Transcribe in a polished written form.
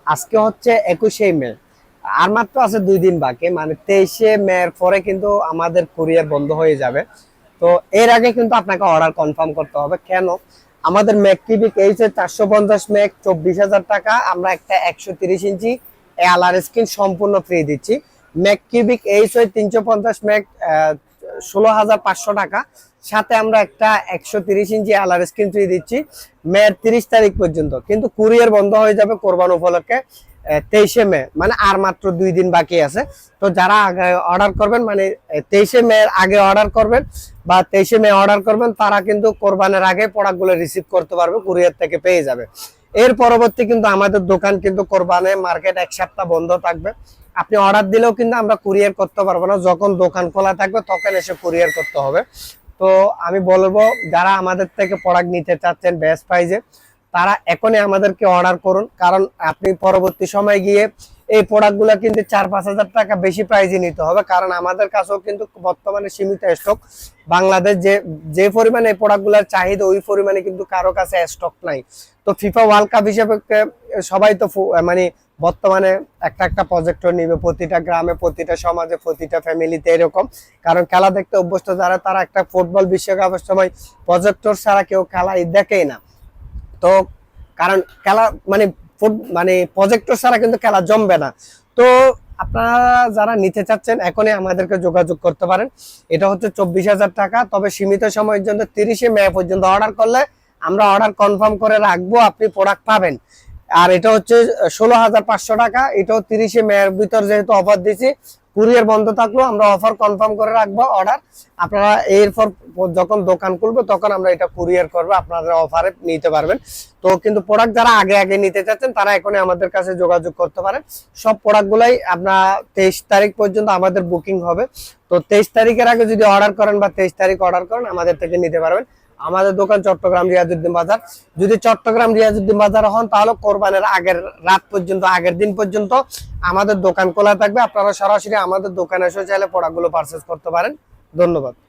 আজকে হচ্ছে 21শে মে, আর মাত্র আছে 2 দিন বাকি, মানে 23শে মে এর পরে কিন্তু আমাদের কুরিয়ার বন্ধ হয়ে যাবে। তো এর আগে কিন্তু আপনাকে অর্ডার কনফার্ম করতে হবে। কেন? আমাদের ম্যাক টিভি এইচে 450 ম্যাক 24,000 টাকা, আমরা একটা 130 ইঞ্চি এলআর স্ক্রিন সম্পূর্ণ ফ্রি দিচ্ছি। ম্যাক কিউবিক এইচ ওই 350 ম্যাক 16,500 টাকা, সাথে আমরা একটা 130 ইঞ্চি এলআর স্ক্রিন ফ্রি দিচ্ছি মে 30 তারিখ পর্যন্ত। কিন্তু কুরিয়ার বন্ধ হয়ে যাবে কোরবান উপলক্ষে 23শে মে, মানে আর মাত্র 2 দিন বাকি আছে। তো যারা আগে অর্ডার করবেন, মানে 23শে মে এর আগে অর্ডার করবেন বা 23শে মে অর্ডার করবেন, তারা কিন্তু কোরবানের আগে প্রোডাক্টগুলো রিসিভ করতে পারবে, কুরিয়ার থেকে পেয়ে যাবে। এর পরবর্তী কিন্তু আমাদের দোকান কিন্তু কোরবানে মার্কেট 1 সপ্তাহ বন্ধ থাকবে। আপনি অর্ডার দিলেও কিন্তু আমরা কুরিয়ার করতে পারবো না, যখন দোকান খোলা থাকবে তখন এসে কুরিয়ার করতে হবে। তো আমি বলবো, যারা আমাদের থেকে প্রোডাক্ট নিতে চাচ্ছেন বেস্ট প্রাইজে, তারা এখনই আমাদেরকে অর্ডার করুন। কারণ আপনি পরবর্তী সময় গিয়ে এই প্রোডাক্টগুলো কিন্তু 4-5 হাজার টাকা বেশি প্রাইজে নিতে হবে, কারণ আমাদের কাছেও কিন্তু বর্তমানে সীমিত স্টক। বাংলাদেশ যে যে পরিমাণে এই প্রোডাক্টগুলোর চাহিদা, ওই পরিমাণে কিন্তু কারো কাছে স্টক নাই। তো ফিফা ওয়ার্ল্ড কাপ হিসেবে সবাই তো মানে বর্তমানে একটা একটা প্রজেক্টর নিবে, প্রতিটা গ্রামে, প্রতিটা সমাজে, প্রতিটা ফ্যামিলিতে এরকম। কারণ খেলা দেখতে অভ্যস্ত যারা, তারা একটা ফুটবল বিশ্বকাপের সময় প্রজেক্টর ছাড়া কেউ খেলা দেখেই না। তো কারণ খেলা মানে মানে প্রজেক্টর ছাড়া কিন্তু খেলা জমবে না। তো আপনারা যারা নিতে চাচ্ছেন এখনই আমাদেরকে যোগাযোগ করতে পারেন। এটা হচ্ছে 24,000 টাকা, তবে সীমিত সময়ের জন্য 30শে মে পর্যন্ত অর্ডার করলে আমরা অর্ডার কনফার্ম করে রাখবো, আপনি প্রোডাক্ট পাবেন। আর এটা হচ্ছে 16,500 টাকা, এটাও 30শে মে এর ভিতর যেহেতু অফার দিচ্ছি, কুরিয়ার বন্ধ থাকলেও আমরা অফার কনফার্ম করে রাখবো অর্ডার। আপনারা এরপর যখন দোকান খুলবো তখন আমরা এটা কুরিয়ার করবো, আপনারা অফারে নিতে পারবেন। তো কিন্তু প্রোডাক্ট যারা আগে আগে নিতে চাচ্ছেন তারা এখনই আমাদের কাছে যোগাযোগ করতে পারেন। সব প্রোডাক্টগুলাই আপনার 23 তারিখ পর্যন্ত আমাদের বুকিং হবে। তো 23 তারিখের আগে যদি অর্ডার করেন বা 23 তারিখ অর্ডার করেন, আমাদের থেকে নিতে পারবেন। আমাদের দোকান চট্টগ্রাম রিয়াজউদ্দিন বাজার। যদি চট্টগ্রাম রিয়াজউদ্দিন বাজার হন, তাহলে কোরবানের আগের রাত পর্যন্ত, আগের দিন পর্যন্ত আমাদের দোকান খোলা থাকবে। আপনারা সরাসরি আমাদের দোকানে এসে চাইলে প্রোডাক্টগুলো পারচেজ করতে পারেন। ধন্যবাদ।